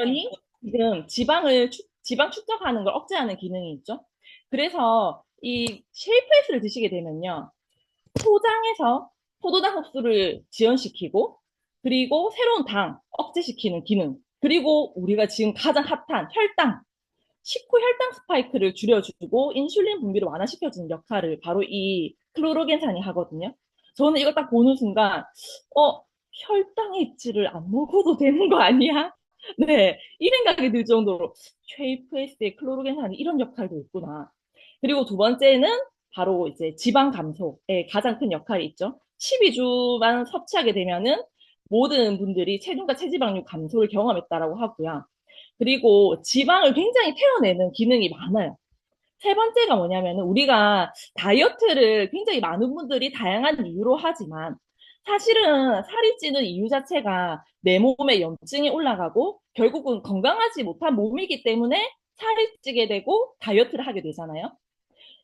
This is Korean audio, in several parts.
당연히 지금 지방 축적하는 걸 억제하는 기능이 있죠. 그래서 이 쉐이프에스를 드시게 되면요. 포장해서 포도당 흡수를 지연시키고, 그리고 새로운 당 억제시키는 기능, 그리고 우리가 지금 가장 핫한 혈당, 식후 혈당 스파이크를 줄여주고 인슐린 분비를 완화시켜주는 역할을 바로 이 클로로겐산이 하거든요. 저는 이거 딱 보는 순간, 어, 혈당 액지를 안 먹어도 되는 거 아니야? 네, 이 생각이 들 정도로 쉐이프에스의 클로로겐산이 이런 역할도 있구나. 그리고 두 번째는 바로 이제 지방 감소에 가장 큰 역할이 있죠. 12주만 섭취하게 되면은 모든 분들이 체중과 체지방률 감소를 경험했다라고 하고요. 그리고 지방을 굉장히 태워내는 기능이 많아요. 세 번째가 뭐냐면 우리가 다이어트를 굉장히 많은 분들이 다양한 이유로 하지만 사실은 살이 찌는 이유 자체가 내 몸에 염증이 올라가고 결국은 건강하지 못한 몸이기 때문에 살이 찌게 되고 다이어트를 하게 되잖아요.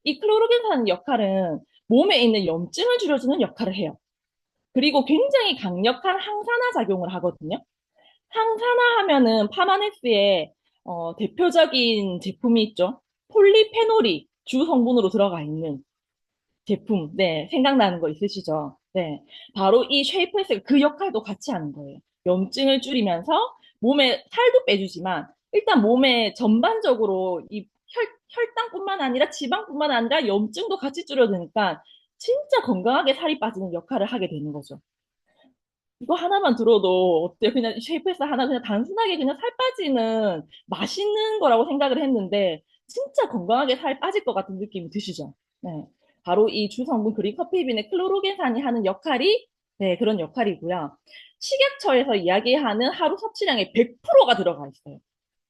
이 클로로겐산 역할은 몸에 있는 염증을 줄여주는 역할을 해요. 그리고 굉장히 강력한 항산화 작용을 하거든요. 항산화 하면은 파마네스의 대표적인 제품이 있죠. 폴리페놀이 주 성분으로 들어가 있는 제품. 네, 생각나는 거 있으시죠? 네, 바로 이 쉐이프에서 그 역할도 같이 하는 거예요. 염증을 줄이면서 몸에 살도 빼주지만 일단 몸에 전반적으로 이 혈당뿐만 아니라 지방뿐만 아니라 염증도 같이 줄여드니까 진짜 건강하게 살이 빠지는 역할을 하게 되는 거죠. 이거 하나만 들어도 어때요? 그냥 쉐이프에서 하나 그냥 단순하게 그냥 살 빠지는 맛있는 거라고 생각을 했는데 진짜 건강하게 살 빠질 것 같은 느낌이 드시죠? 네. 바로 이 주성분 그리커피빈의 클로로겐산이 하는 역할이 네, 그런 역할이고요. 식약처에서 이야기하는 하루 섭취량의 100%가 들어가 있어요.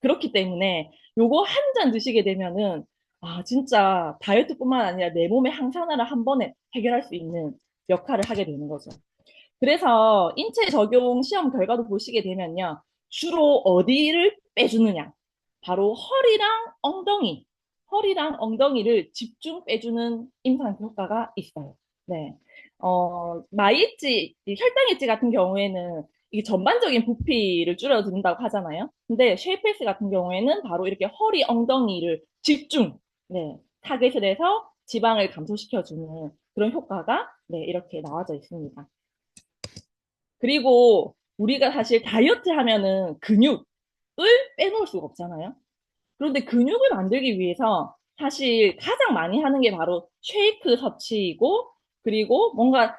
그렇기 때문에 요거 한 잔 드시게 되면은 아, 진짜 다이어트뿐만 아니라 내 몸의 항산화를 한 번에 해결할 수 있는 역할을 하게 되는 거죠. 그래서 인체 적용 시험 결과도 보시게 되면요. 주로 어디를 빼주느냐. 바로 허리랑 엉덩이를 집중 빼주는 임플란트 효과가 있어요. 네. 혈당 엣지 같은 경우에는 이 전반적인 부피를 줄여준다고 하잖아요. 근데 쉐이프에스 같은 경우에는 바로 이렇게 허리, 엉덩이를 집중, 네, 타겟을 해서 지방을 감소시켜주는 그런 효과가 네, 이렇게 나와져 있습니다. 그리고 우리가 사실 다이어트 하면은 근육을 빼놓을 수가 없잖아요. 그런데 근육을 만들기 위해서 사실 가장 많이 하는 게 바로 쉐이크 섭취이고, 그리고 뭔가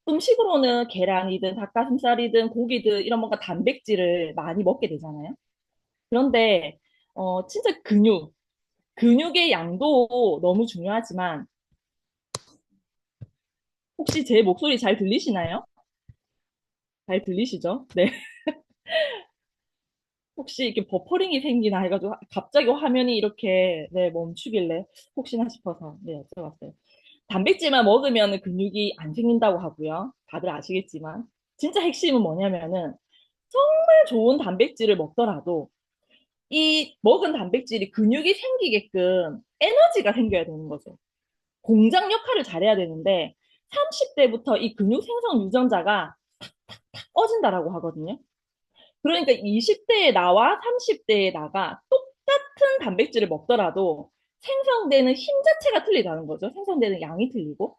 음식으로는 계란이든 닭가슴살이든 고기든 이런 뭔가 단백질을 많이 먹게 되잖아요. 그런데 진짜 근육의 양도 너무 중요하지만 혹시 제 목소리 잘 들리시나요? 잘 들리시죠? 네. 혹시 이렇게 버퍼링이 생기나 해가지고 갑자기 화면이 이렇게 네, 멈추길래 혹시나 싶어서 네, 여쭤봤어요. 단백질만 먹으면 근육이 안 생긴다고 하고요. 다들 아시겠지만 진짜 핵심은 뭐냐면은 정말 좋은 단백질을 먹더라도 이 먹은 단백질이 근육이 생기게끔 에너지가 생겨야 되는 거죠. 공장 역할을 잘해야 되는데 30대부터 이 근육 생성 유전자가 꺼진다라고 하거든요. 그러니까 20대의 나와 30대의 나가 똑같은 단백질을 먹더라도 생성되는 힘 자체가 틀리다는 거죠. 생성되는 양이 틀리고.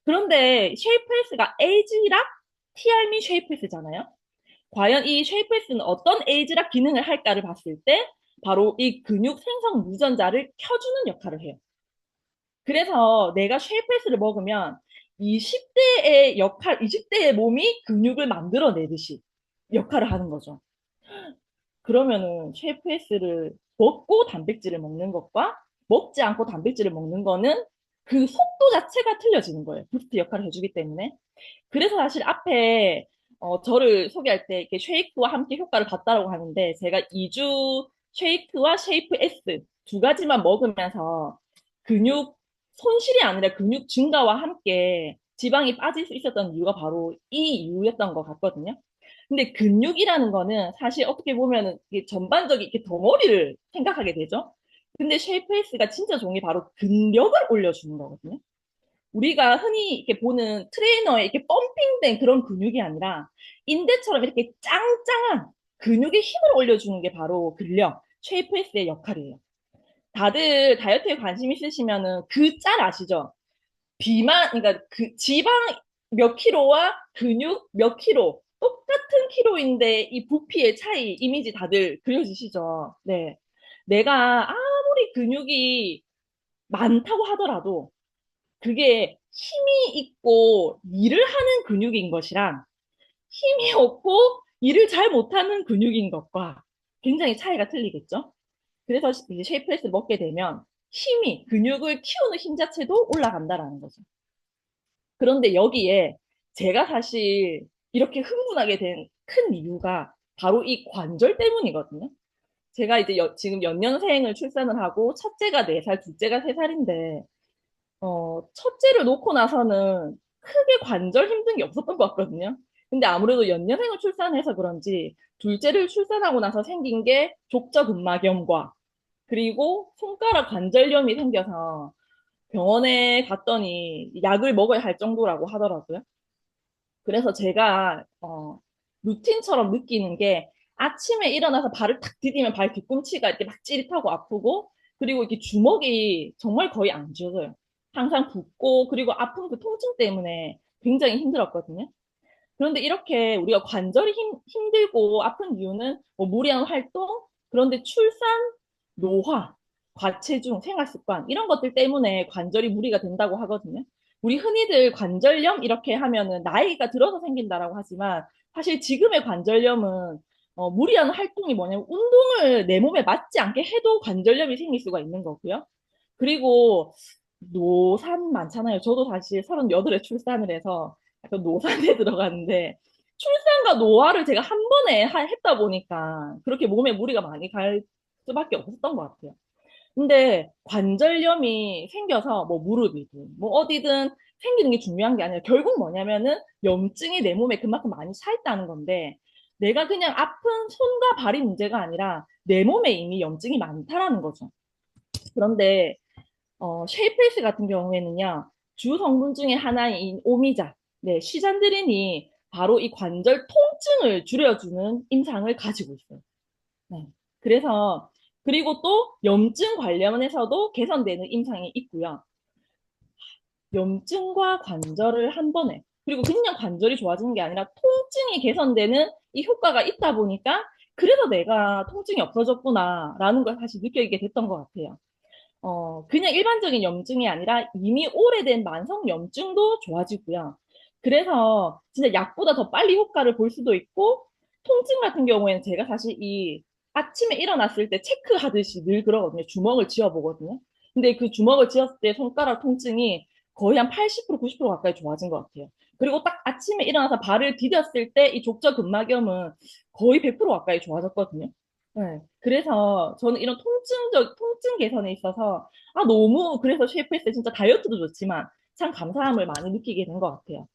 그런데 쉐이프에스가 에이지락 티알미 쉐이프에스잖아요. 과연 이 쉐이프에스는 어떤 에이지락 기능을 할까를 봤을 때 바로 이 근육 생성 유전자를 켜주는 역할을 해요. 그래서 내가 쉐이프에스를 먹으면 20대의 몸이 근육을 만들어내듯이 역할을 하는 거죠. 그러면은 쉐이프에스를 먹고 단백질을 먹는 것과 먹지 않고 단백질을 먹는 거는 그 속도 자체가 틀려지는 거예요. 부스트 역할을 해주기 때문에. 그래서 사실 앞에 저를 소개할 때 이렇게 쉐이크와 함께 효과를 봤다라고 하는데 제가 2주 쉐이크와 쉐이프 S 두 가지만 먹으면서 근육 손실이 아니라 근육 증가와 함께 지방이 빠질 수 있었던 이유가 바로 이 이유였던 것 같거든요. 근데 근육이라는 거는 사실 어떻게 보면은 이게 전반적인 이렇게 덩어리를 생각하게 되죠. 근데 쉐이프에스가 진짜 종이 바로 근력을 올려주는 거거든요. 우리가 흔히 이렇게 보는 트레이너의 이렇게 펌핑된 그런 근육이 아니라 인대처럼 이렇게 짱짱한 근육에 힘을 올려주는 게 바로 근력, 쉐이프에스의 역할이에요. 다들 다이어트에 관심 있으시면은 그 짤 아시죠? 비만, 그러니까 그 지방 몇 킬로와 근육 몇 킬로, 똑같은 킬로인데 이 부피의 차이, 이미지 다들 그려지시죠? 네. 내가 아무리 근육이 많다고 하더라도 그게 힘이 있고 일을 하는 근육인 것이랑 힘이 없고 일을 잘 못하는 근육인 것과 굉장히 차이가 틀리겠죠? 그래서 이제 쉐이프레스 먹게 되면 힘이, 근육을 키우는 힘 자체도 올라간다라는 거죠. 그런데 여기에 제가 사실 이렇게 흥분하게 된 큰 이유가 바로 이 관절 때문이거든요. 제가 이제 지금 연년생을 출산을 하고 첫째가 4살, 둘째가 3살인데 첫째를 놓고 나서는 크게 관절 힘든 게 없었던 것 같거든요. 근데 아무래도 연년생을 출산해서 그런지 둘째를 출산하고 나서 생긴 게 족저근막염과 그리고 손가락 관절염이 생겨서 병원에 갔더니 약을 먹어야 할 정도라고 하더라고요. 그래서 제가 루틴처럼 느끼는 게 아침에 일어나서 발을 탁 디디면 발 뒤꿈치가 이렇게 막 찌릿하고 아프고 그리고 이렇게 주먹이 정말 거의 안 쥐어져요. 항상 붓고 그리고 아픈 그 통증 때문에 굉장히 힘들었거든요. 그런데 이렇게 우리가 관절이 힘들고 아픈 이유는 뭐 무리한 활동, 그런데 출산, 노화, 과체중, 생활습관 이런 것들 때문에 관절이 무리가 된다고 하거든요. 우리 흔히들 관절염 이렇게 하면은 나이가 들어서 생긴다라고 하지만 사실 지금의 관절염은 무리한 활동이 뭐냐면 운동을 내 몸에 맞지 않게 해도 관절염이 생길 수가 있는 거고요. 그리고 노산 많잖아요. 저도 사실 38에 출산을 해서 약간 노산에 들어갔는데 출산과 노화를 제가 한 번에 했다 보니까 그렇게 몸에 무리가 많이 갈 수밖에 없었던 것 같아요. 근데 관절염이 생겨서 뭐 무릎이든 뭐 어디든 생기는 게 중요한 게 아니라 결국 뭐냐면은 염증이 내 몸에 그만큼 많이 차 있다는 건데 내가 그냥 아픈 손과 발이 문제가 아니라 내 몸에 이미 염증이 많다라는 거죠. 그런데 쉐이프레스 같은 경우에는요, 주 성분 중에 하나인 오미자, 네, 시잔드린이 바로 이 관절 통증을 줄여주는 임상을 가지고 있어요. 네. 그래서, 그리고 또 염증 관련해서도 개선되는 임상이 있고요. 염증과 관절을 한 번에, 그리고 그냥 관절이 좋아지는 게 아니라 통증이 개선되는 이 효과가 있다 보니까 그래서 내가 통증이 없어졌구나라는 걸 사실 느끼게 됐던 것 같아요. 그냥 일반적인 염증이 아니라 이미 오래된 만성 염증도 좋아지고요. 그래서 진짜 약보다 더 빨리 효과를 볼 수도 있고, 통증 같은 경우에는 제가 사실 이 아침에 일어났을 때 체크하듯이 늘 그러거든요. 주먹을 쥐어보거든요. 근데 그 주먹을 쥐었을 때 손가락 통증이 거의 한 80%, 90% 가까이 좋아진 것 같아요. 그리고 딱 아침에 일어나서 발을 디뎠을 때 이 족저근막염은 거의 100% 가까이 좋아졌거든요. 네. 그래서 저는 이런 통증 개선에 있어서, 너무, 그래서 쉐이프에스 진짜 다이어트도 좋지만, 참 감사함을 많이 느끼게 된 것 같아요.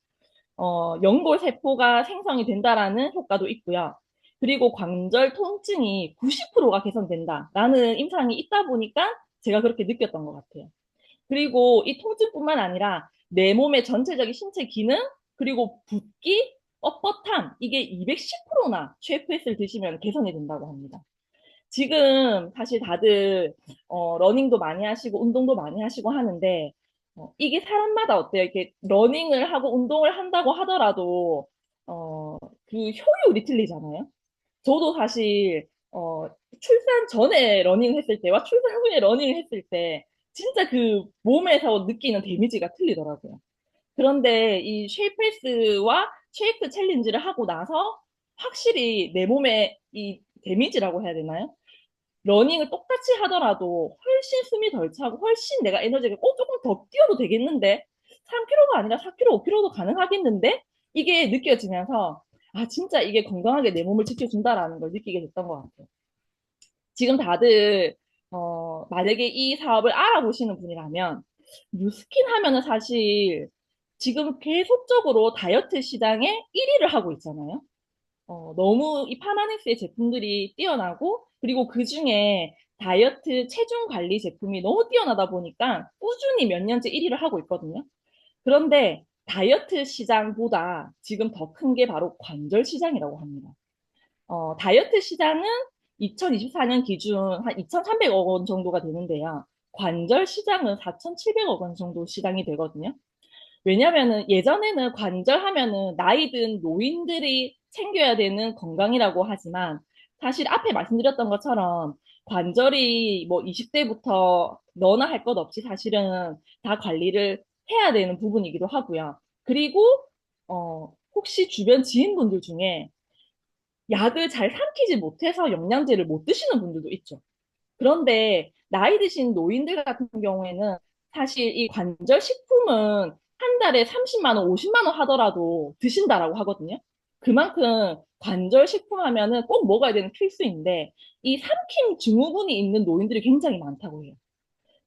연골세포가 생성이 된다라는 효과도 있고요. 그리고 관절 통증이 90%가 개선된다라는 임상이 있다 보니까 제가 그렇게 느꼈던 것 같아요. 그리고 이 통증뿐만 아니라 내 몸의 전체적인 신체 기능, 그리고 붓기, 뻣뻣함, 이게 210%나 쉐이프에스를 드시면 개선이 된다고 합니다. 지금 사실 다들 러닝도 많이 하시고 운동도 많이 하시고 하는데 이게 사람마다 어때요? 이렇게 러닝을 하고 운동을 한다고 하더라도 그 효율이 틀리잖아요. 저도 사실 출산 전에 러닝을 했을 때와 출산 후에 러닝을 했을 때 진짜 그 몸에서 느끼는 데미지가 틀리더라고요. 그런데 이 쉐이프레스와 쉐이크 챌린지를 하고 나서 확실히 내 몸에 이 데미지라고 해야 되나요? 러닝을 똑같이 하더라도 훨씬 숨이 덜 차고 훨씬 내가 에너지가 조금 더 뛰어도 되겠는데 3km가 아니라 4km, 5km도 가능하겠는데 이게 느껴지면서 진짜 이게 건강하게 내 몸을 지켜준다라는 걸 느끼게 됐던 것 같아요. 지금 다들 만약에 이 사업을 알아보시는 분이라면 뉴스킨 하면은 사실 지금 계속적으로 다이어트 시장에 1위를 하고 있잖아요. 너무 이 파마넥스의 제품들이 뛰어나고, 그리고 그 중에 다이어트 체중 관리 제품이 너무 뛰어나다 보니까 꾸준히 몇 년째 1위를 하고 있거든요. 그런데 다이어트 시장보다 지금 더 큰 게 바로 관절 시장이라고 합니다. 다이어트 시장은 2024년 기준 한 2,300억 원 정도가 되는데요. 관절 시장은 4,700억 원 정도 시장이 되거든요. 왜냐면은 예전에는 관절하면은 나이 든 노인들이 챙겨야 되는 건강이라고 하지만 사실 앞에 말씀드렸던 것처럼 관절이 뭐 20대부터 너나 할 것 없이 사실은 다 관리를 해야 되는 부분이기도 하고요. 그리고 혹시 주변 지인분들 중에 약을 잘 삼키지 못해서 영양제를 못 드시는 분들도 있죠. 그런데 나이 드신 노인들 같은 경우에는 사실 이 관절 식품은 한 달에 30만 원, 50만 원 하더라도 드신다라고 하거든요. 그만큼 관절 식품 하면은 꼭 먹어야 되는 필수인데 이 삼킴 증후군이 있는 노인들이 굉장히 많다고 해요.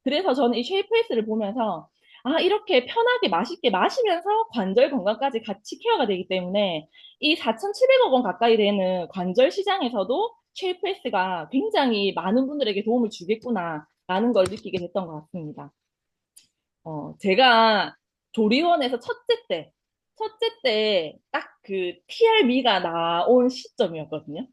그래서 저는 이 쉐이프에이스를 보면서 아, 이렇게 편하게 맛있게 마시면서 관절 건강까지 같이 케어가 되기 때문에 이 4,700억 원 가까이 되는 관절 시장에서도 쉐이프에이스가 굉장히 많은 분들에게 도움을 주겠구나라는 걸 느끼게 됐던 것 같습니다. 제가 조리원에서 첫째 때 딱 그 TRM가 나온 시점이었거든요.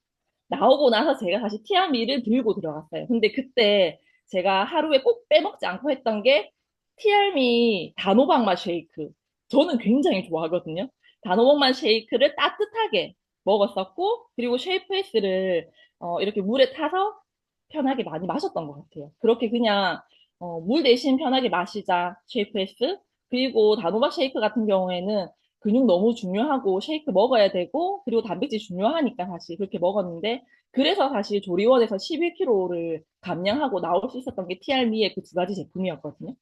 나오고 나서 제가 다시 티아미를 들고 들어갔어요. 근데 그때 제가 하루에 꼭 빼먹지 않고 했던 게 티알미 단호박 맛 쉐이크. 저는 굉장히 좋아하거든요. 단호박 맛 쉐이크를 따뜻하게 먹었었고, 그리고 쉐이프에이스를 이렇게 물에 타서 편하게 많이 마셨던 것 같아요. 그렇게 그냥 물 대신 편하게 마시자 쉐이프에이스. 그리고 단호박 쉐이크 같은 경우에는 근육 너무 중요하고 쉐이크 먹어야 되고 그리고 단백질 중요하니까 사실 그렇게 먹었는데 그래서 사실 조리원에서 11kg를 감량하고 나올 수 있었던 게 TRM의 그 두 가지 제품이었거든요.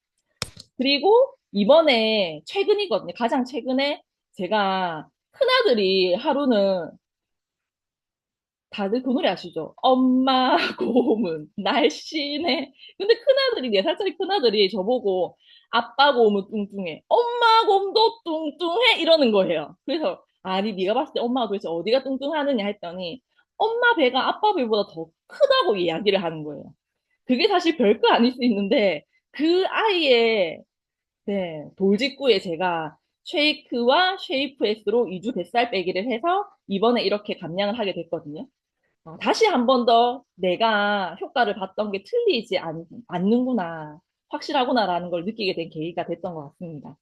그리고 이번에 최근이거든요. 가장 최근에 제가 큰아들이 하루는 다들 그 노래 아시죠? 엄마 고음은 날씬해. 근데 큰아들이, 4살짜리 큰아들이 저보고 아빠 고음은 뚱뚱해. 엄마 고음도 뚱뚱해. 이러는 거예요. 그래서 아니 네가 봤을 때 엄마가 도대체 어디가 뚱뚱하느냐 했더니 엄마 배가 아빠 배보다 더 크다고 이야기를 하는 거예요. 그게 사실 별거 아닐 수 있는데 그 아이의 네, 돌직구에 제가 쉐이크와 쉐이프 S로 2주 뱃살 빼기를 해서 이번에 이렇게 감량을 하게 됐거든요. 다시 한 번 더 내가 효과를 봤던 게 틀리지 않는구나, 확실하구나라는 걸 느끼게 된 계기가 됐던 것 같습니다.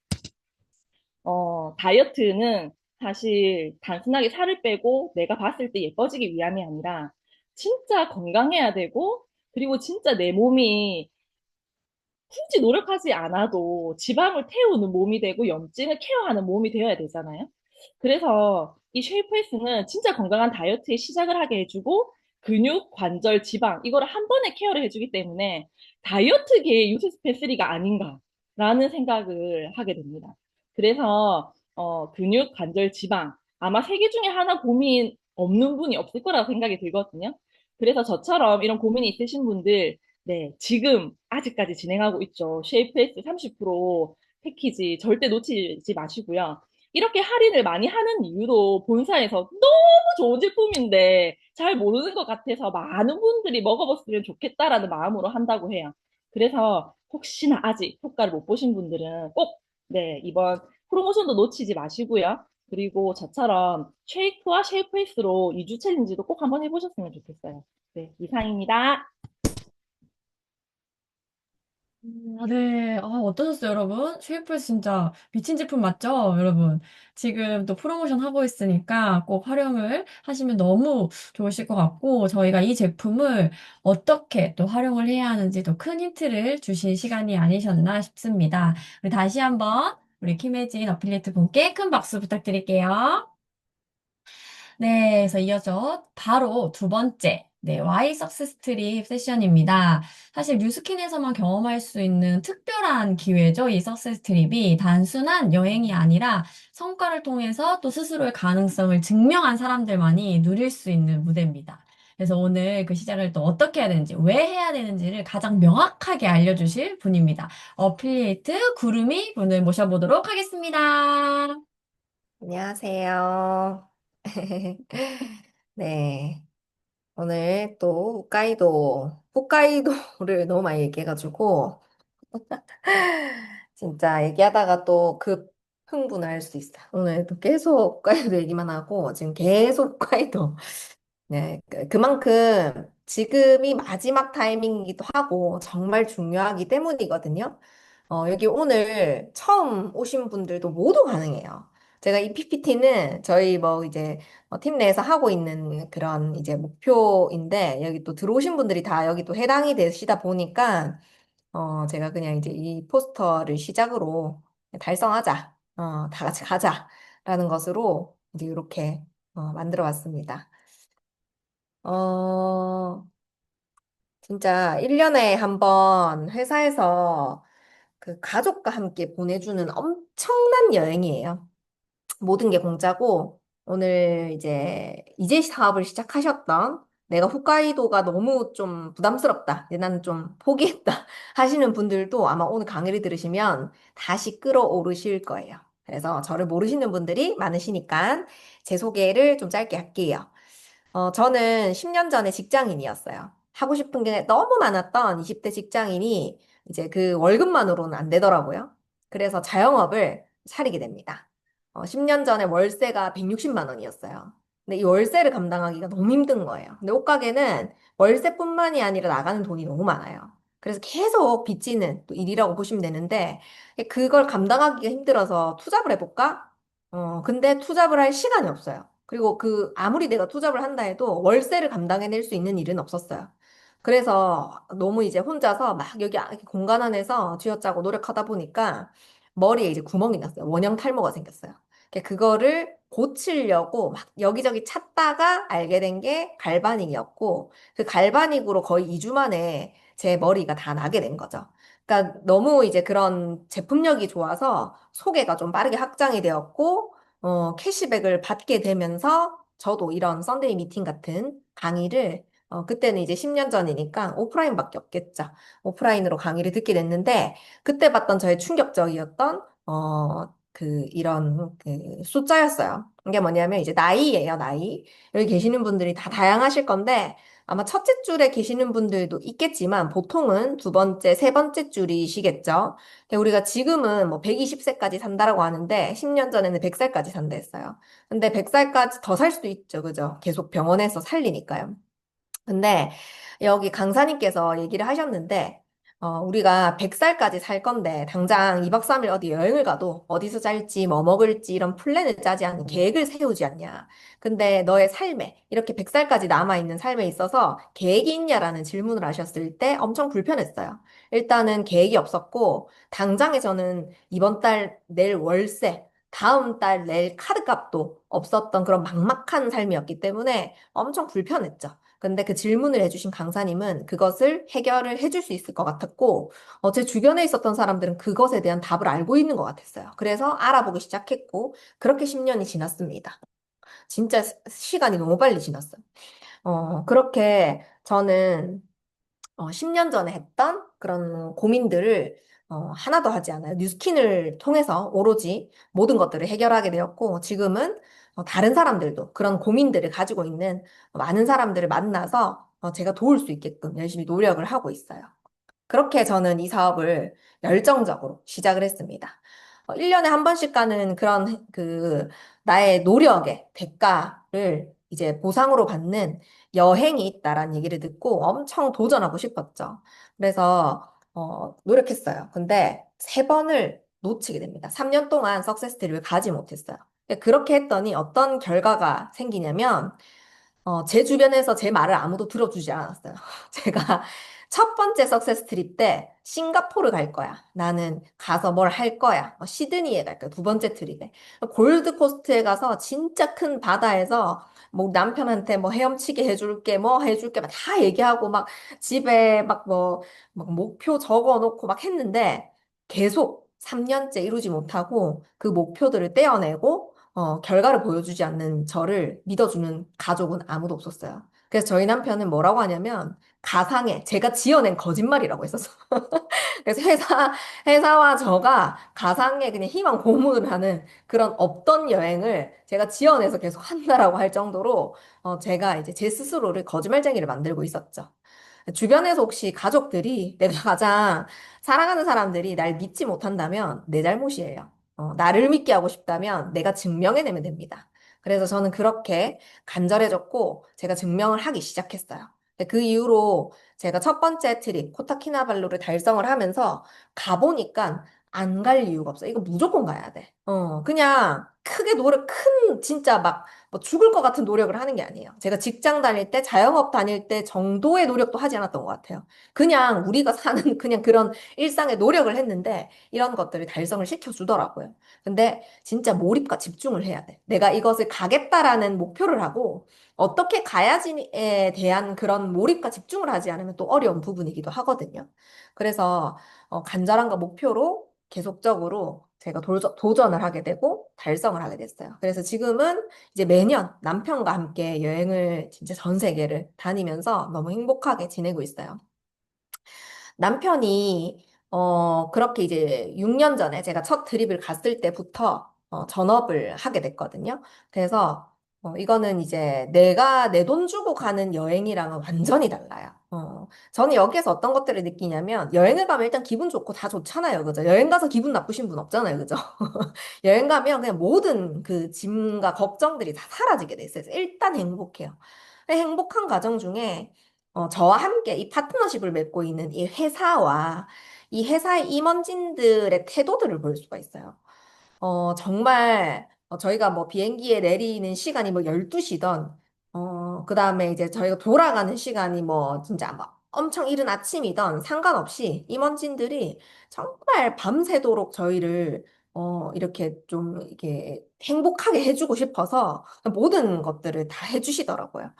다이어트는 사실 단순하게 살을 빼고 내가 봤을 때 예뻐지기 위함이 아니라 진짜 건강해야 되고 그리고 진짜 내 몸이 굳이 노력하지 않아도 지방을 태우는 몸이 되고 염증을 케어하는 몸이 되어야 되잖아요. 그래서 이 쉐이프에스는 진짜 건강한 다이어트에 시작을 하게 해주고 근육, 관절, 지방 이거를 한 번에 케어를 해주기 때문에 다이어트계의 유스페스리가 아닌가라는 생각을 하게 됩니다. 그래서 근육, 관절, 지방 아마 세 개 중에 하나 고민 없는 분이 없을 거라고 생각이 들거든요. 그래서 저처럼 이런 고민이 있으신 분들 네, 지금 아직까지 진행하고 있죠. 쉐이프에스 30% 패키지 절대 놓치지 마시고요. 이렇게 할인을 많이 하는 이유도 본사에서 너무 좋은 제품인데 잘 모르는 것 같아서 많은 분들이 먹어봤으면 좋겠다라는 마음으로 한다고 해요. 그래서 혹시나 아직 효과를 못 보신 분들은 꼭 네, 이번 프로모션도 놓치지 마시고요. 그리고 저처럼 쉐이크와 쉐이프에스로 2주 챌린지도 꼭 한번 해보셨으면 좋겠어요. 네, 이상입니다. 네. 어떠셨어요, 여러분? 쉐이프에서 진짜 미친 제품 맞죠, 여러분? 지금 또 프로모션 하고 있으니까 꼭 활용을 하시면 너무 좋으실 것 같고, 저희가 이 제품을 어떻게 또 활용을 해야 하는지 또 큰 힌트를 주신 시간이 아니셨나 싶습니다. 우리 다시 한번 우리 김혜진 어필리에이트 분께 큰 박수 부탁드릴게요. 네, 그래서 이어져 바로 두 번째, 네, Y 석세스 트립 세션입니다. 사실 뉴스킨에서만 경험할 수 있는 특별한 기회죠. 이 석세스 트립이 단순한 여행이 아니라 성과를 통해서 또 스스로의 가능성을 증명한 사람들만이 누릴 수 있는 무대입니다. 그래서 오늘 그 시작을 또 어떻게 해야 되는지, 왜 해야 되는지를 가장 명확하게 알려주실 분입니다. 어필리에이트 구름이 분을 모셔보도록 하겠습니다. 안녕하세요. 네. 오늘 또 홋카이도를 너무 많이 얘기해가지고, 진짜 얘기하다가 또 급 흥분할 수 있어. 오늘 또 계속 홋카이도 얘기만 하고, 지금 계속 홋카이도. 네, 그만큼 지금이 마지막 타이밍이기도 하고 정말 중요하기 때문이거든요. 여기 오늘 처음 오신 분들도 모두 가능해요. 제가 이 PPT는 저희 뭐 이제 팀 내에서 하고 있는 그런 이제 목표인데 여기 또 들어오신 분들이 다 여기 또 해당이 되시다 보니까 제가 그냥 이제 이 포스터를 시작으로 달성하자, 다 같이 가자라는 것으로 이제 이렇게 만들어 왔습니다. 어, 진짜 1년에 한 번 회사에서 그 가족과 함께 보내주는 엄청난 여행이에요. 모든 게 공짜고, 오늘 이제 사업을 시작하셨던 내가 홋카이도가 너무 좀 부담스럽다. 이제 나는 좀 포기했다. 하시는 분들도 아마 오늘 강의를 들으시면 다시 끌어오르실 거예요. 그래서 저를 모르시는 분들이 많으시니까 제 소개를 좀 짧게 할게요. 저는 10년 전에 직장인이었어요. 하고 싶은 게 너무 많았던 20대 직장인이 이제 그 월급만으로는 안 되더라고요. 그래서 자영업을 차리게 됩니다. 10년 전에 월세가 160만 원이었어요. 근데 이 월세를 감당하기가 너무 힘든 거예요. 근데 옷가게는 월세뿐만이 아니라 나가는 돈이 너무 많아요. 그래서 계속 빚지는 또 일이라고 보시면 되는데 그걸 감당하기가 힘들어서 투잡을 해볼까? 근데 투잡을 할 시간이 없어요. 그리고 아무리 내가 투잡을 한다 해도 월세를 감당해낼 수 있는 일은 없었어요. 그래서 너무 이제 혼자서 막 여기 공간 안에서 쥐어짜고 노력하다 보니까 머리에 이제 구멍이 났어요. 원형 탈모가 생겼어요. 그거를 고치려고 막 여기저기 찾다가 알게 된 게 갈바닉이었고 그 갈바닉으로 거의 2주 만에 제 머리가 다 나게 된 거죠. 그러니까 너무 이제 그런 제품력이 좋아서 소개가 좀 빠르게 확장이 되었고, 캐시백을 받게 되면서 저도 이런 썬데이 미팅 같은 강의를, 그때는 이제 10년 전이니까 오프라인밖에 없겠죠. 오프라인으로 강의를 듣게 됐는데, 그때 봤던 저의 충격적이었던, 이런 숫자였어요. 이게 뭐냐면 이제 나이예요, 나이. 여기 계시는 분들이 다 다양하실 건데, 아마 첫째 줄에 계시는 분들도 있겠지만 보통은 두 번째, 세 번째 줄이시겠죠. 근데 우리가 지금은 뭐 120세까지 산다라고 하는데 10년 전에는 100살까지 산다 했어요. 근데 100살까지 더 살 수도 있죠. 그죠? 계속 병원에서 살리니까요. 근데 여기 강사님께서 얘기를 하셨는데, 우리가 100살까지 살 건데, 당장 2박 3일 어디 여행을 가도 어디서 살지, 뭐 먹을지 이런 플랜을 짜지 않는 계획을 세우지 않냐. 근데 너의 삶에, 이렇게 100살까지 남아있는 삶에 있어서 계획이 있냐라는 질문을 하셨을 때 엄청 불편했어요. 일단은 계획이 없었고, 당장에 저는 이번 달 낼 월세, 다음 달 낼 카드값도 없었던 그런 막막한 삶이었기 때문에 엄청 불편했죠. 근데 그 질문을 해주신 강사님은 그것을 해결을 해줄 수 있을 것 같았고, 제 주변에 있었던 사람들은 그것에 대한 답을 알고 있는 것 같았어요. 그래서 알아보기 시작했고, 그렇게 10년이 지났습니다. 진짜 시간이 너무 빨리 지났어요. 그렇게 저는 10년 전에 했던 그런 고민들을 하나도 하지 않아요. 뉴스킨을 통해서 오로지 모든 것들을 해결하게 되었고, 지금은 다른 사람들도 그런 고민들을 가지고 있는 많은 사람들을 만나서 제가 도울 수 있게끔 열심히 노력을 하고 있어요. 그렇게 저는 이 사업을 열정적으로 시작을 했습니다. 1년에 한 번씩 가는 그런 나의 노력의 대가를 이제 보상으로 받는 여행이 있다라는 얘기를 듣고 엄청 도전하고 싶었죠. 그래서 노력했어요. 근데 세 번을 놓치게 됩니다. 3년 동안 석세스 트립을 가지 못했어요. 그렇게 했더니 어떤 결과가 생기냐면 제 주변에서 제 말을 아무도 들어주지 않았어요. 제가 첫 번째 석세스 트립 때 싱가포르 갈 거야. 나는 가서 뭘 할 거야. 시드니에 갈 거야. 두 번째 트립에. 골드코스트에 가서 진짜 큰 바다에서 뭐 남편한테 뭐 헤엄치게 해줄게, 뭐 해줄게 막 다 얘기하고 막 집에 막 목표 적어 놓고 막 했는데 계속 3년째 이루지 못하고 그 목표들을 떼어내고 결과를 보여주지 않는 저를 믿어주는 가족은 아무도 없었어요. 그래서 저희 남편은 뭐라고 하냐면 가상의 제가 지어낸 거짓말이라고 했었어. 그래서 회사와 저가 가상의 그냥 희망 고문을 하는 그런 없던 여행을 제가 지어내서 계속 한다라고 할 정도로 제가 이제 제 스스로를 거짓말쟁이를 만들고 있었죠. 주변에서 혹시 가족들이 내가 가장 사랑하는 사람들이 날 믿지 못한다면 내 잘못이에요. 나를 믿게 하고 싶다면 내가 증명해내면 됩니다. 그래서 저는 그렇게 간절해졌고 제가 증명을 하기 시작했어요. 그 이후로 제가 첫 번째 트립 코타키나발루를 달성을 하면서 가보니까 안 갈 이유가 없어. 이거 무조건 가야 돼. 그냥 크게 진짜 막 뭐 죽을 것 같은 노력을 하는 게 아니에요. 제가 직장 다닐 때, 자영업 다닐 때 정도의 노력도 하지 않았던 것 같아요. 그냥 우리가 사는 그냥 그런 일상의 노력을 했는데 이런 것들을 달성을 시켜주더라고요. 근데 진짜 몰입과 집중을 해야 돼. 내가 이것을 가겠다라는 목표를 하고 어떻게 가야지에 대한 그런 몰입과 집중을 하지 않으면 또 어려운 부분이기도 하거든요. 그래서 간절함과 목표로 계속적으로 제가 도전을 하게 되고 달성을 하게 됐어요. 그래서 지금은 이제 매년 남편과 함께 여행을 진짜 전 세계를 다니면서 너무 행복하게 지내고 있어요. 남편이 그렇게 이제 6년 전에 제가 첫 트립을 갔을 때부터 전업을 하게 됐거든요. 그래서 이거는 이제 내가 내 돈 주고 가는 여행이랑은 완전히 달라요. 저는 여기에서 어떤 것들을 느끼냐면 여행을 가면 일단 기분 좋고 다 좋잖아요. 그죠? 여행 가서 기분 나쁘신 분 없잖아요. 그죠? 여행 가면 그냥 모든 그 짐과 걱정들이 다 사라지게 돼 있어요. 그래서 일단 행복해요. 행복한 가정 중에 저와 함께 이 파트너십을 맺고 있는 이 회사와 이 회사의 임원진들의 태도들을 볼 수가 있어요. 정말 저희가 뭐 비행기에 내리는 시간이 뭐 12시던 그 다음에 이제 저희가 돌아가는 시간이 뭐 진짜 막 엄청 이른 아침이던 상관없이 임원진들이 정말 밤새도록 저희를 이렇게 좀 이렇게 행복하게 해주고 싶어서 모든 것들을 다 해주시더라고요.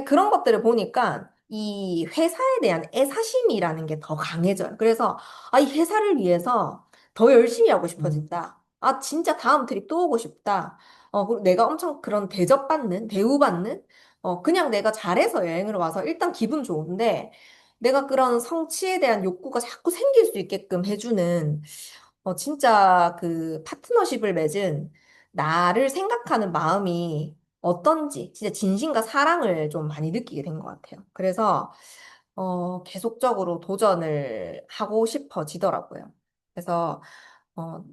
그런 것들을 보니까 이 회사에 대한 애사심이라는 게 더 강해져요. 그래서 이 회사를 위해서 더 열심히 하고 싶어진다. 진짜 다음 트립 또 오고 싶다. 그리고 내가 엄청 그런 대우받는, 그냥 내가 잘해서 여행을 와서 일단 기분 좋은데, 내가 그런 성취에 대한 욕구가 자꾸 생길 수 있게끔 해주는, 진짜 그 파트너십을 맺은 나를 생각하는 마음이 어떤지, 진짜 진심과 사랑을 좀 많이 느끼게 된 것 같아요. 그래서, 계속적으로 도전을 하고 싶어지더라고요. 그래서,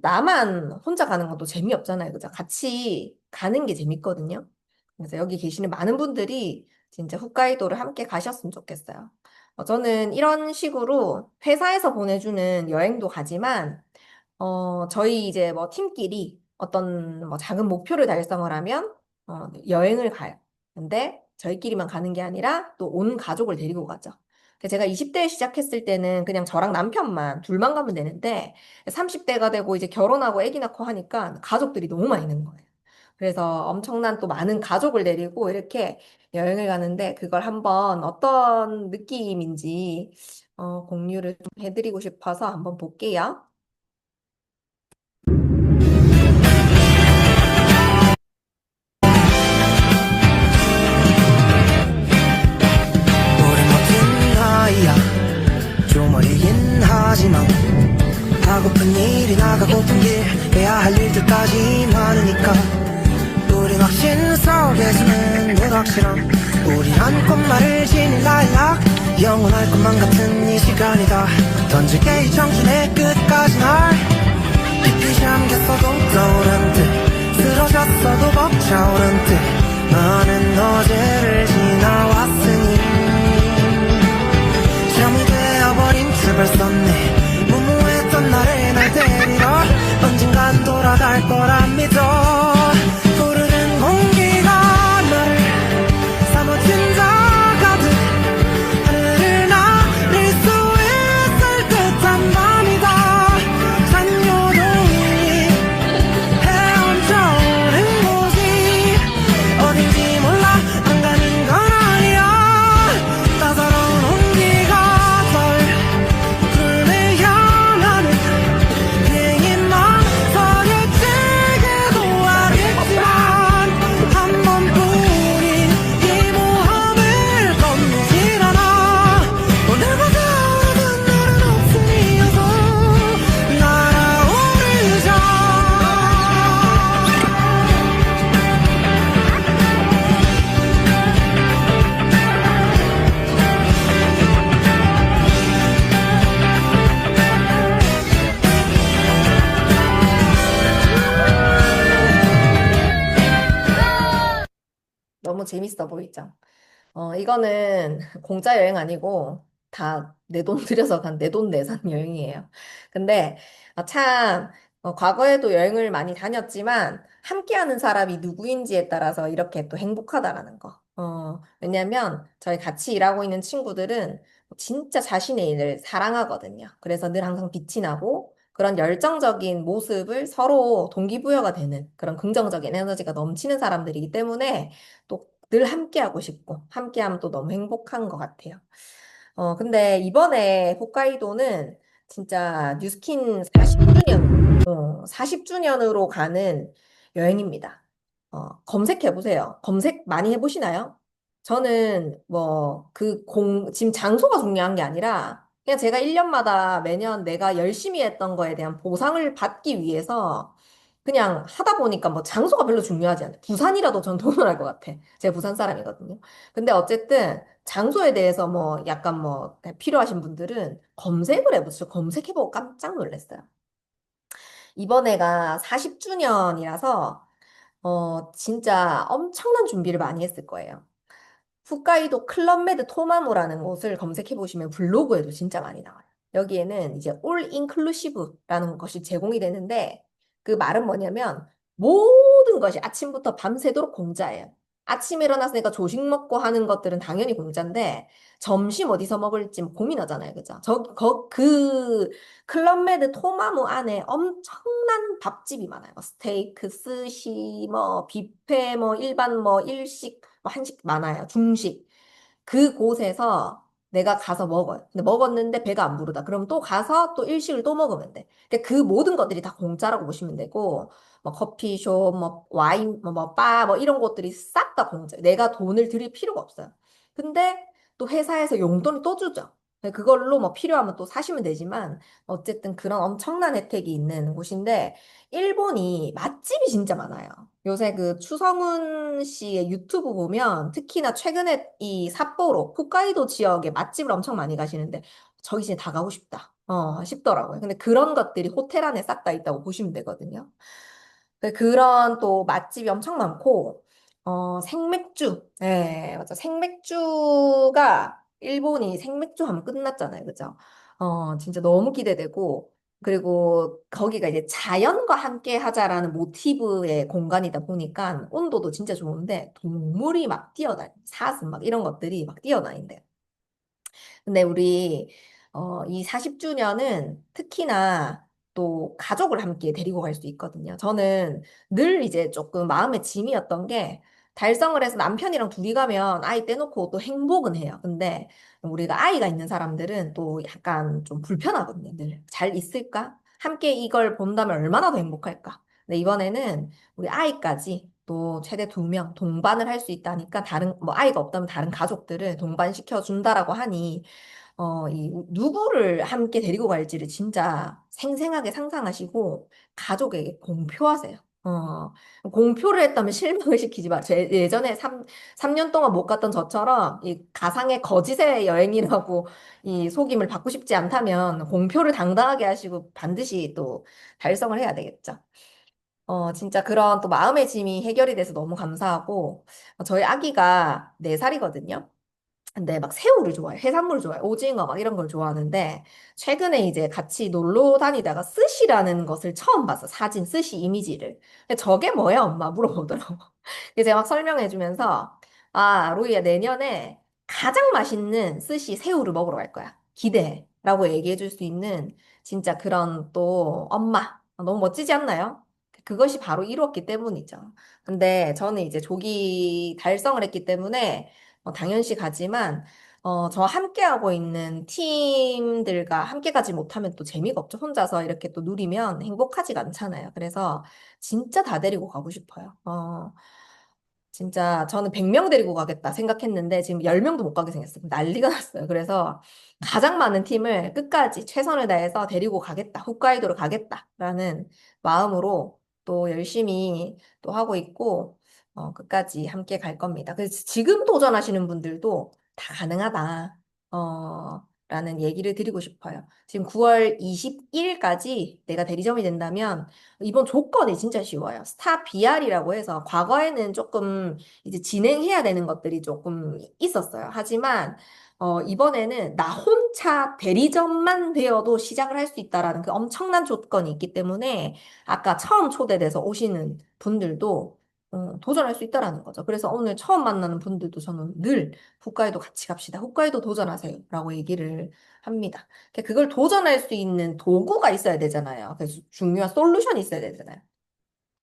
나만 혼자 가는 것도 재미없잖아요. 그죠? 같이 가는 게 재밌거든요. 그래서 여기 계시는 많은 분들이 진짜 홋카이도를 함께 가셨으면 좋겠어요. 저는 이런 식으로 회사에서 보내주는 여행도 가지만, 저희 이제 뭐 팀끼리 어떤 뭐 작은 목표를 달성을 하면, 여행을 가요. 근데 저희끼리만 가는 게 아니라 또 온 가족을 데리고 가죠. 제가 20대에 시작했을 때는 그냥 저랑 남편만 둘만 가면 되는데 30대가 되고 이제 결혼하고 아기 낳고 하니까 가족들이 너무 많이 있는 거예요. 그래서 엄청난 또 많은 가족을 데리고 이렇게 여행을 가는데 그걸 한번 어떤 느낌인지 공유를 좀 해드리고 싶어서 한번 볼게요. 우리 모든 나이야 좀 어리긴 하지만 하고픈 일이 나가고픈 길 해야 할 일들까지 많으니까 우린 확신 속에서는 불확실함 우리란 꽃말을 지닌 라일락 영원할 것만 같은 이 시간이다 던질게 이 청춘의 끝까지 날 깊이 잠겼어도 떠오른 듯 쓰러졌어도 벅차오른 듯 많은 어제를 지나왔으니 잠이 되어버린 출발선네 무모했던 나를 날 데리러 언젠간 돌아갈 거라 믿어 푸르른 공기가 너를 사무친 자 가득 하늘을 나릴 수 있을 듯한 밤이다 산요동이 헤엄쳐오는 곳이 어딘지 몰라 안 가는 건 아니야 따사로운 온기가 덜 푸른을 향하는 비행기 망설여지게도 재밌어 보이죠? 이거는 공짜 여행 아니고 다 내 돈 들여서 간 내돈내산 여행이에요. 근데 참 과거에도 여행을 많이 다녔지만 함께하는 사람이 누구인지에 따라서 이렇게 또 행복하다라는 거. 왜냐면 저희 같이 일하고 있는 친구들은 진짜 자신의 일을 사랑하거든요. 그래서 늘 항상 빛이 나고 그런 열정적인 모습을 서로 동기부여가 되는 그런 긍정적인 에너지가 넘치는 사람들이기 때문에 또 늘 함께하고 싶고, 함께하면 또 너무 행복한 것 같아요. 근데 이번에 홋카이도는 진짜 뉴스킨 40주년으로 가는 여행입니다. 검색해보세요. 검색 많이 해보시나요? 저는 지금 장소가 중요한 게 아니라, 그냥 제가 1년마다 매년 내가 열심히 했던 거에 대한 보상을 받기 위해서 그냥 하다 보니까 뭐 장소가 별로 중요하지 않아요. 부산이라도 전 돈을 할 것 같아. 제가 부산 사람이거든요. 근데 어쨌든 장소에 대해서 뭐 약간 뭐 필요하신 분들은 검색을 해보세요. 검색해보고 깜짝 놀랐어요. 이번에가 40주년이라서 진짜 엄청난 준비를 많이 했을 거예요. 홋카이도 클럽메드 토마무라는 곳을 검색해 보시면 블로그에도 진짜 많이 나와요. 여기에는 이제 올 인클루시브라는 것이 제공이 되는데 그 말은 뭐냐면 모든 것이 아침부터 밤새도록 공짜예요. 아침에 일어나서 내가 조식 먹고 하는 것들은 당연히 공짜인데 점심 어디서 먹을지 뭐 고민하잖아요. 그죠? 그 클럽메드 토마무 안에 엄청난 밥집이 많아요. 뭐 스테이크, 스시, 뭐 뷔페, 뭐 일반 뭐 일식 뭐 한식 많아요. 중식. 그곳에서 내가 가서 먹어요. 근데 먹었는데 배가 안 부르다. 그럼 또 가서 또 일식을 또 먹으면 돼. 그러니까 그 모든 것들이 다 공짜라고 보시면 되고, 뭐 커피숍, 뭐 와인, 바, 뭐 이런 것들이 싹 다 공짜. 내가 돈을 들일 필요가 없어요. 근데 또 회사에서 용돈을 또 주죠. 그걸로 뭐 필요하면 또 사시면 되지만, 어쨌든 그런 엄청난 혜택이 있는 곳인데, 일본이 맛집이 진짜 많아요. 요새 그 추성훈 씨의 유튜브 보면 특히나 최근에 이 삿포로, 홋카이도 지역에 맛집을 엄청 많이 가시는데 저기 진짜 다 가고 싶다. 싶더라고요. 근데 그런 것들이 호텔 안에 싹 다 있다고 보시면 되거든요. 그런 또 맛집이 엄청 많고, 생맥주. 네, 맞아. 생맥주가, 일본이 생맥주 하면 끝났잖아요. 그죠? 진짜 너무 기대되고, 그리고 거기가 이제 자연과 함께 하자라는 모티브의 공간이다 보니까 온도도 진짜 좋은데, 동물이 막 뛰어다니, 사슴 막 이런 것들이 막 뛰어다닌대요. 근데 우리 이 40주년은 특히나 또 가족을 함께 데리고 갈 수 있거든요. 저는 늘 이제 조금 마음의 짐이었던 게 달성을 해서 남편이랑 둘이 가면 아이 떼놓고 또 행복은 해요. 근데 우리가 아이가 있는 사람들은 또 약간 좀 불편하거든요. 늘 잘 있을까? 함께 이걸 본다면 얼마나 더 행복할까? 근데 이번에는 우리 아이까지 또 최대 2명 동반을 할 수 있다니까 다른 뭐 아이가 없다면 다른 가족들을 동반시켜 준다라고 하니 누구를 함께 데리고 갈지를 진짜 생생하게 상상하시고 가족에게 공표하세요. 공표를 했다면 실망을 시키지 마. 예전에 3년 동안 못 갔던 저처럼 이 가상의 거짓의 여행이라고 이 속임을 받고 싶지 않다면 공표를 당당하게 하시고 반드시 또 달성을 해야 되겠죠. 진짜 그런 또 마음의 짐이 해결이 돼서 너무 감사하고, 저희 아기가 4살이거든요. 근데 막 새우를 좋아해. 해산물 좋아해. 오징어 막 이런 걸 좋아하는데, 최근에 이제 같이 놀러 다니다가 스시라는 것을 처음 봤어. 사진, 스시 이미지를. 근데 저게 뭐야, 엄마? 물어보더라고. 그래서 제가 막 설명해주면서, 아, 로이야, 내년에 가장 맛있는 스시 새우를 먹으러 갈 거야. 기대해. 라고 얘기해줄 수 있는 진짜 그런 또 엄마. 너무 멋지지 않나요? 그것이 바로 이루었기 때문이죠. 근데 저는 이제 조기 달성을 했기 때문에 당연시 가지만 저 함께하고 있는 팀들과 함께 가지 못하면 또 재미가 없죠. 혼자서 이렇게 또 누리면 행복하지가 않잖아요. 그래서 진짜 다 데리고 가고 싶어요. 진짜 저는 100명 데리고 가겠다 생각했는데 지금 10명도 못 가게 생겼어요. 난리가 났어요. 그래서 가장 많은 팀을 끝까지 최선을 다해서 데리고 가겠다. 홋카이도로 가겠다라는 마음으로 또 열심히 또 하고 있고 끝까지 함께 갈 겁니다. 그래서 지금 도전하시는 분들도 다 가능하다. 라는 얘기를 드리고 싶어요. 지금 9월 21일까지 내가 대리점이 된다면 이번 조건이 진짜 쉬워요. 스타 BR이라고 해서 과거에는 조금 이제 진행해야 되는 것들이 조금 있었어요. 하지만 이번에는 나 혼자 대리점만 되어도 시작을 할 수 있다라는 그 엄청난 조건이 있기 때문에 아까 처음 초대돼서 오시는 분들도 도전할 수 있다라는 거죠. 그래서 오늘 처음 만나는 분들도 저는 늘 홋카이도 같이 갑시다. 홋카이도 도전하세요. 라고 얘기를 합니다. 그걸 도전할 수 있는 도구가 있어야 되잖아요. 그래서 중요한 솔루션이 있어야 되잖아요.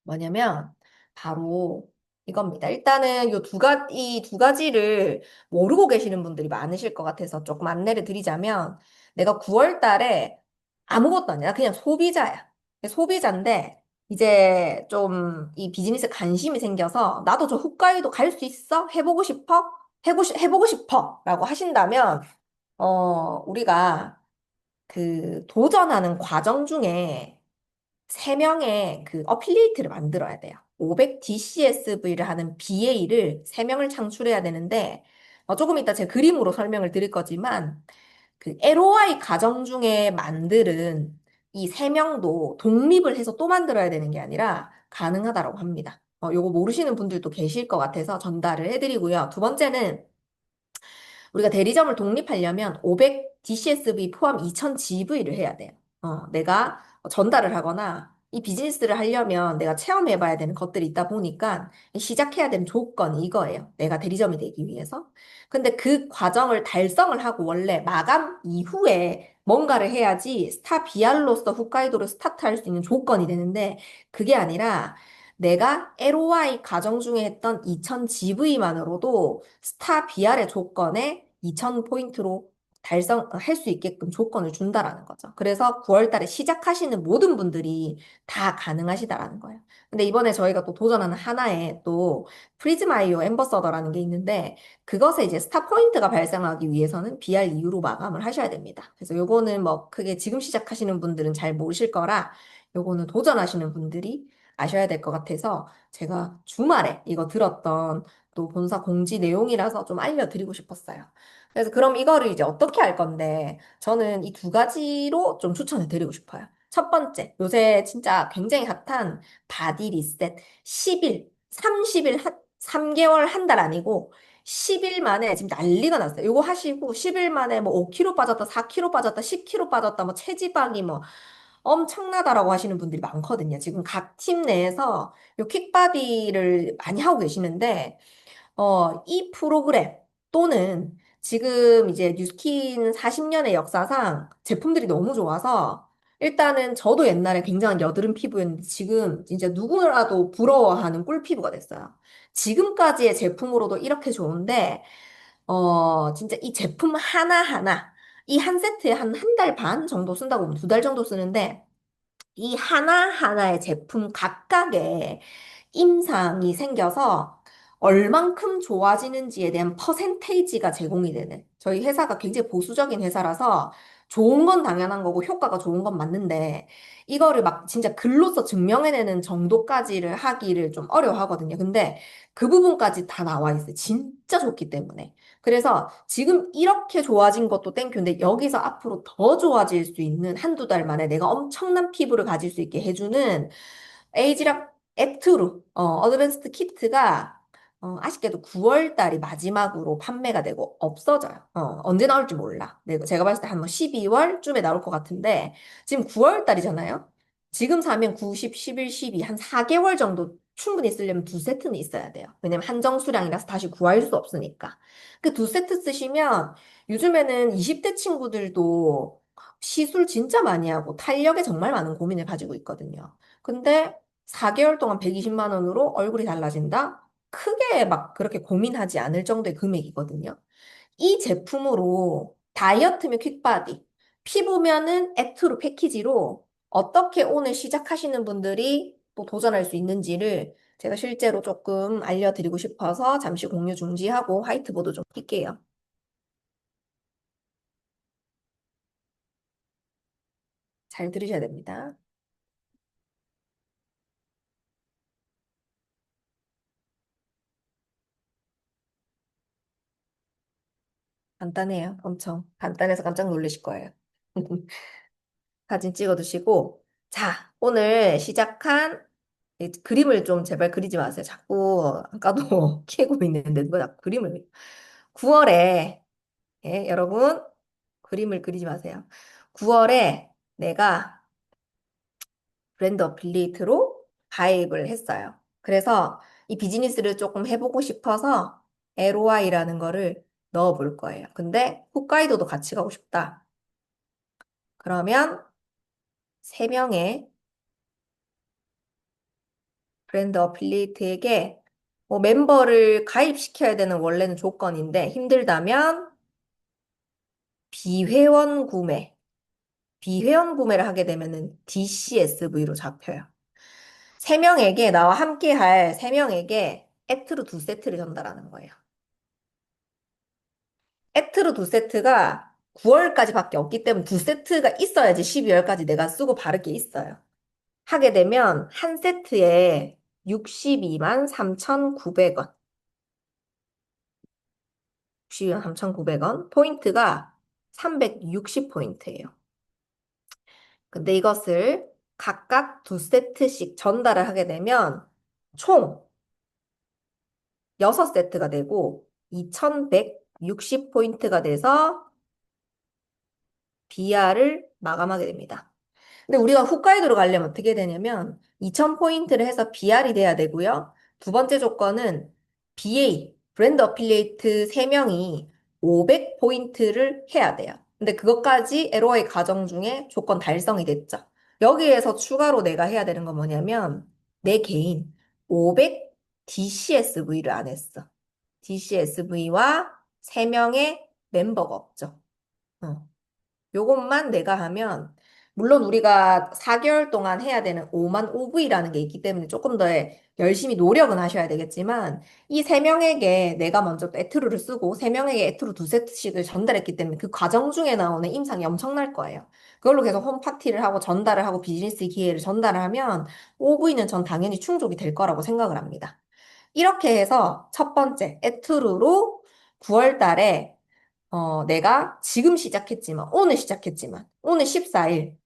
뭐냐면 바로 이겁니다. 일단은 이 두 가지를 모르고 계시는 분들이 많으실 것 같아서 조금 안내를 드리자면 내가 9월 달에 아무것도 아니야. 그냥 소비자야. 소비자인데 이제 좀 이 비즈니스 관심이 생겨서 나도 저 홋카이도 갈 수 있어? 해보고 싶어? 해보고 싶어. 라고 하신다면 우리가 그 도전하는 과정 중에 세 명의 그 어필리에이트를 만들어야 돼요. 500DCSV를 하는 BA를 세 명을 창출해야 되는데, 조금 이따 제 그림으로 설명을 드릴 거지만, 그 LOI 과정 중에 만드는 이 세 명도 독립을 해서 또 만들어야 되는 게 아니라 가능하다고 합니다. 요거 모르시는 분들도 계실 것 같아서 전달을 해드리고요. 두 번째는 우리가 대리점을 독립하려면 500 DCSV 포함 2000 GV를 해야 돼요. 내가 전달을 하거나 이 비즈니스를 하려면 내가 체험해봐야 되는 것들이 있다 보니까 시작해야 되는 조건이 이거예요. 내가 대리점이 되기 위해서. 근데 그 과정을 달성을 하고 원래 마감 이후에 뭔가를 해야지 스타 BR로서 홋카이도를 스타트할 수 있는 조건이 되는데 그게 아니라 내가 LOI 과정 중에 했던 2000 GV만으로도 스타 BR의 조건에 2000포인트로 달성할 수 있게끔 조건을 준다라는 거죠. 그래서 9월 달에 시작하시는 모든 분들이 다 가능하시다라는 거예요. 근데 이번에 저희가 또 도전하는 하나에 또 프리즈마이오 앰버서더라는 게 있는데 그것에 이제 스타 포인트가 발생하기 위해서는 BR 이후로 마감을 하셔야 됩니다. 그래서 요거는 뭐 크게 지금 시작하시는 분들은 잘 모르실 거라 요거는 도전하시는 분들이 아셔야 될 것 같아서 제가 주말에 이거 들었던 또 본사 공지 내용이라서 좀 알려드리고 싶었어요. 그래서 그럼 이거를 이제 어떻게 할 건데 저는 이 두 가지로 좀 추천해 드리고 싶어요. 첫 번째, 요새 진짜 굉장히 핫한 바디 리셋 10일, 30일, 3개월, 한 달 아니고 10일 만에 지금 난리가 났어요. 요거 하시고 10일 만에 뭐 5kg 빠졌다, 4kg 빠졌다, 10kg 빠졌다, 뭐 체지방이 뭐 엄청나다라고 하시는 분들이 많거든요. 지금 각 팀 내에서 요 킥바디를 많이 하고 계시는데 이 프로그램 또는 지금 이제 뉴스킨 40년의 역사상 제품들이 너무 좋아서 일단은 저도 옛날에 굉장한 여드름 피부였는데 지금 진짜 누구라도 부러워하는 꿀 피부가 됐어요. 지금까지의 제품으로도 이렇게 좋은데 진짜 이 제품 하나하나 이 한 세트에 한 달 반 정도 쓴다고 보면 2달 정도 쓰는데 이 하나하나의 제품 각각의 임상이 생겨서 얼만큼 좋아지는지에 대한 퍼센테이지가 제공이 되는 저희 회사가 굉장히 보수적인 회사라서 좋은 건 당연한 거고 효과가 좋은 건 맞는데 이거를 막 진짜 글로써 증명해내는 정도까지를 하기를 좀 어려워하거든요. 근데 그 부분까지 다 나와 있어요. 진짜 좋기 때문에. 그래서 지금 이렇게 좋아진 것도 땡큐인데 여기서 앞으로 더 좋아질 수 있는 한두 달 만에 내가 엄청난 피부를 가질 수 있게 해주는 에이지락 액트루 어드밴스드 키트가 아쉽게도 9월 달이 마지막으로 판매가 되고 없어져요. 언제 나올지 몰라. 네, 제가 봤을 때 한 뭐 12월쯤에 나올 것 같은데 지금 9월 달이잖아요. 지금 사면 9, 10, 11, 12, 한 4개월 정도 충분히 쓰려면 두 세트는 있어야 돼요. 왜냐면 한정 수량이라서 다시 구할 수 없으니까. 그 두 세트 쓰시면 요즘에는 20대 친구들도 시술 진짜 많이 하고 탄력에 정말 많은 고민을 가지고 있거든요. 근데 4개월 동안 120만 원으로 얼굴이 달라진다? 크게 막 그렇게 고민하지 않을 정도의 금액이거든요. 이 제품으로 다이어트면 퀵바디, 피부면은 액트루 패키지로 어떻게 오늘 시작하시는 분들이 또 도전할 수 있는지를 제가 실제로 조금 알려드리고 싶어서 잠시 공유 중지하고 화이트보드 좀 킬게요. 잘 들으셔야 됩니다. 간단해요. 엄청. 간단해서 깜짝 놀라실 거예요. 사진 찍어두시고. 자, 오늘 시작한 이 그림을 좀 제발 그리지 마세요. 자꾸 아까도 키고 있는데 누가 자꾸 그림을. 9월에, 예, 여러분, 그림을 그리지 마세요. 9월에 내가 브랜드 어필리에이트로 가입을 했어요. 그래서 이 비즈니스를 조금 해보고 싶어서 LOI라는 거를 넣어 볼 거예요. 근데 홋카이도도 같이 가고 싶다. 그러면 3명의 브랜드 어필리에이트에게 뭐 멤버를 가입시켜야 되는 원래는 조건인데 힘들다면 비회원 구매. 비회원 구매를 하게 되면은 DCSV로 잡혀요. 3명에게, 나와 함께 할 3명에게 에트루 2세트를 전달하는 거예요. 에트루 2세트가 9월까지밖에 없기 때문에 2세트가 있어야지 12월까지 내가 쓰고 바를 게 있어요. 하게 되면 한 세트에 62만 3,900원. 62만 3,900원. 포인트가 360포인트예요. 근데 이것을 각각 2세트씩 전달을 하게 되면 총 6세트가 되고 2,160포인트가 돼서 BR을 마감하게 됩니다. 근데 우리가 홋카이도로 가려면 어떻게 되냐면 2,000포인트를 해서 BR이 돼야 되고요. 두 번째 조건은 BA, 브랜드 어필리에이트 3명이 500포인트를 해야 돼요. 근데 그것까지 LOI 과정 중에 조건 달성이 됐죠. 여기에서 추가로 내가 해야 되는 건 뭐냐면 내 개인 500 DCSV를 안 했어. DCSV와 3명의 멤버가 없죠. 어. 요것만 내가 하면, 물론 우리가 4개월 동안 해야 되는 5만 OV라는 게 있기 때문에 조금 더 열심히 노력은 하셔야 되겠지만, 이 3명에게 내가 먼저 또 에트루를 쓰고, 3명에게 에트루 2세트씩을 전달했기 때문에 그 과정 중에 나오는 임상이 엄청날 거예요. 그걸로 계속 홈파티를 하고 전달을 하고 비즈니스 기회를 전달을 하면 OV는 전 당연히 충족이 될 거라고 생각을 합니다. 이렇게 해서 첫 번째, 에트루로 9월 달에 내가 지금 시작했지만, 오늘 14일,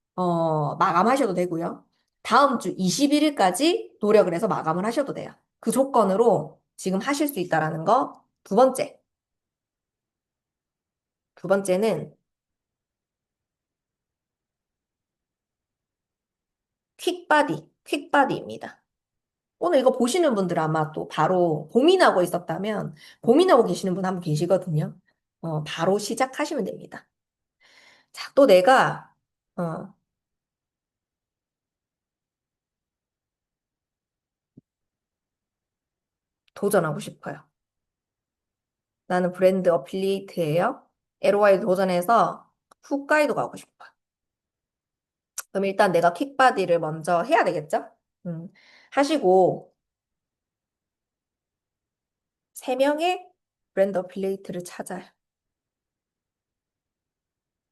마감하셔도 되고요. 다음 주 21일까지 노력을 해서 마감을 하셔도 돼요. 그 조건으로 지금 하실 수 있다라는 거. 두 번째. 두 번째는 퀵바디입니다. 오늘 이거 보시는 분들 아마 또 바로 고민하고 있었다면, 고민하고 계시는 분 한 분 계시거든요. 바로 시작하시면 됩니다. 자, 또 내가, 어, 도전하고 싶어요. 나는 브랜드 어필리에이트예요. LOI 도전해서 홋카이도 가고 싶어. 그럼 일단 내가 킥바디를 먼저 해야 되겠죠? 하시고 3명의 브랜드 어필리에이트를 찾아요.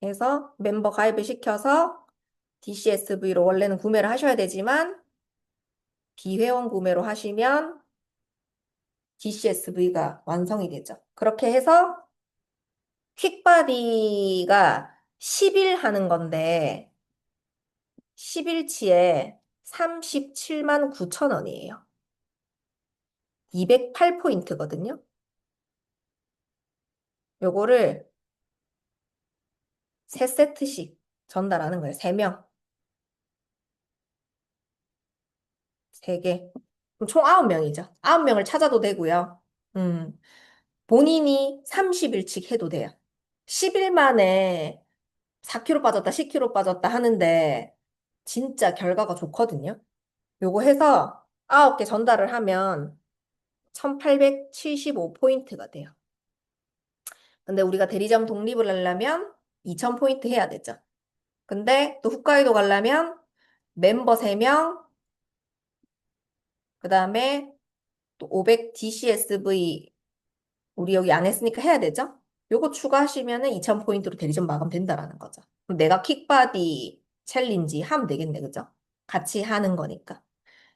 그래서 멤버 가입을 시켜서 DCSV로 원래는 구매를 하셔야 되지만 비회원 구매로 하시면 DCSV가 완성이 되죠. 그렇게 해서 퀵바디가 10일 하는 건데 10일치에 37만 9천 원이에요. 208포인트거든요. 요거를 3세트씩 전달하는 거예요. 3명. 3개. 그럼 총 9명이죠. 9명을 찾아도 되고요. 본인이 30일씩 해도 돼요. 10일 만에 4kg 빠졌다, 10kg 빠졌다 하는데 진짜 결과가 좋거든요. 요거 해서 9개 전달을 하면 1875포인트가 돼요. 근데 우리가 대리점 독립을 하려면 2000포인트 해야 되죠. 근데 또 홋카이도 가려면 멤버 3명, 그 다음에 또 500 DCSV 우리 여기 안 했으니까 해야 되죠? 요거 추가하시면은 2000포인트로 대리점 마감된다라는 거죠. 그럼 내가 킥바디 챌린지 하면 되겠네, 그죠? 같이 하는 거니까.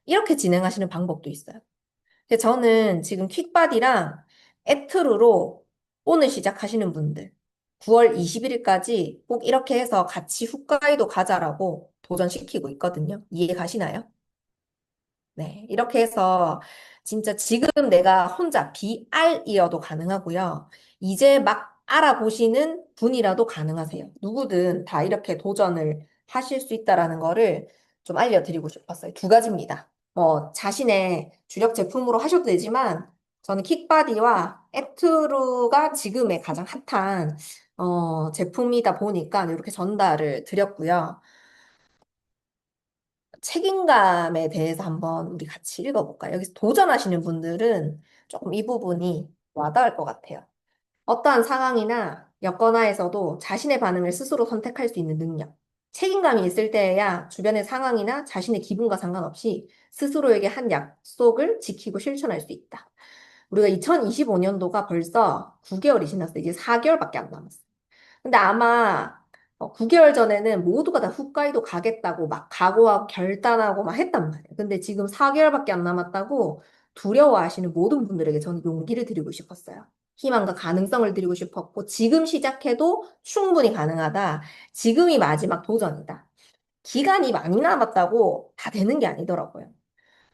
이렇게 진행하시는 방법도 있어요. 근데 저는 지금 킥바디랑 에트루로 오늘 시작하시는 분들, 9월 21일까지 꼭 이렇게 해서 같이 홋카이도 가자라고 도전시키고 있거든요. 이해 가시나요? 네, 이렇게 해서 진짜 지금 내가 혼자 BR이어도 가능하고요. 이제 막 알아보시는 분이라도 가능하세요. 누구든 다 이렇게 도전을 하실 수 있다라는 거를 좀 알려드리고 싶었어요. 두 가지입니다. 뭐 자신의 주력 제품으로 하셔도 되지만 저는 킥바디와 에투르가 지금의 가장 핫한 제품이다 보니까 이렇게 전달을 드렸고요. 책임감에 대해서 한번 우리 같이 읽어볼까요? 여기서 도전하시는 분들은 조금 이 부분이 와닿을 것 같아요. 어떠한 상황이나 여건하에서도 자신의 반응을 스스로 선택할 수 있는 능력. 책임감이 있을 때에야 주변의 상황이나 자신의 기분과 상관없이 스스로에게 한 약속을 지키고 실천할 수 있다. 우리가 2025년도가 벌써 9개월이 지났어요. 이제 4개월밖에 안 남았어요. 근데 아마 9개월 전에는 모두가 다 홋카이도 가겠다고 막 각오하고 결단하고 막 했단 말이에요. 근데 지금 4개월밖에 안 남았다고 두려워하시는 모든 분들에게 저는 용기를 드리고 싶었어요. 희망과 가능성을 드리고 싶었고, 지금 시작해도 충분히 가능하다. 지금이 마지막 도전이다. 기간이 많이 남았다고 다 되는 게 아니더라고요.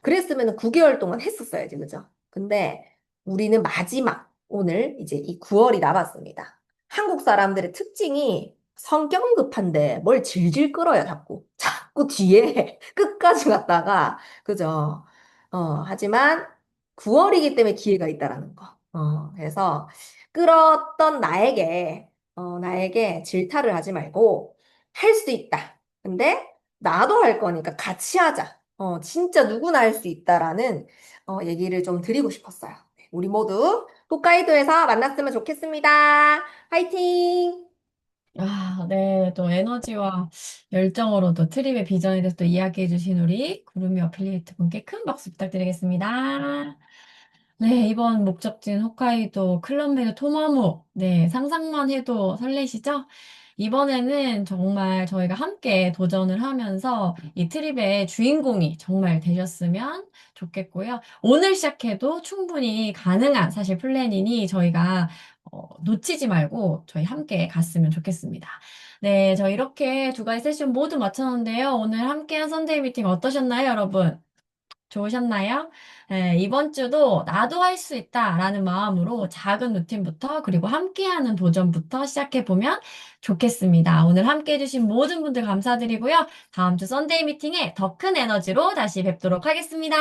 그랬으면 9개월 동안 했었어야지, 그죠? 근데 우리는 마지막, 오늘 이제 이 9월이 남았습니다. 한국 사람들의 특징이 성격은 급한데 뭘 질질 끌어요, 자꾸. 자꾸 뒤에 끝까지 갔다가, 그죠? 하지만 9월이기 때문에 기회가 있다라는 거. 그래서 끌었던 나에게 질타를 하지 말고 할 수 있다. 근데 나도 할 거니까 같이 하자. 진짜 누구나 할 수 있다라는 얘기를 좀 드리고 싶었어요. 네, 우리 모두 홋카이도에서 만났으면 좋겠습니다. 화이팅! 아, 네. 또 에너지와 열정으로 또 트립의 비전에 대해서 또 이야기해 주신 우리 구름이 어필리에이트 분께 큰 박수 부탁드리겠습니다. 네, 이번 목적지는 홋카이도 클럽메이드 토마무. 네, 상상만 해도 설레시죠? 이번에는 정말 저희가 함께 도전을 하면서 이 트립의 주인공이 정말 되셨으면 좋겠고요. 오늘 시작해도 충분히 가능한 사실 플랜이니 저희가 놓치지 말고 저희 함께 갔으면 좋겠습니다. 네, 저 이렇게 두 가지 세션 모두 마쳤는데요. 오늘 함께한 선데이 미팅 어떠셨나요, 여러분? 좋으셨나요? 네, 이번 주도 나도 할 수 있다라는 마음으로 작은 루틴부터 그리고 함께하는 도전부터 시작해보면 좋겠습니다. 오늘 함께해주신 모든 분들 감사드리고요. 다음 주 썬데이 미팅에 더 큰 에너지로 다시 뵙도록 하겠습니다.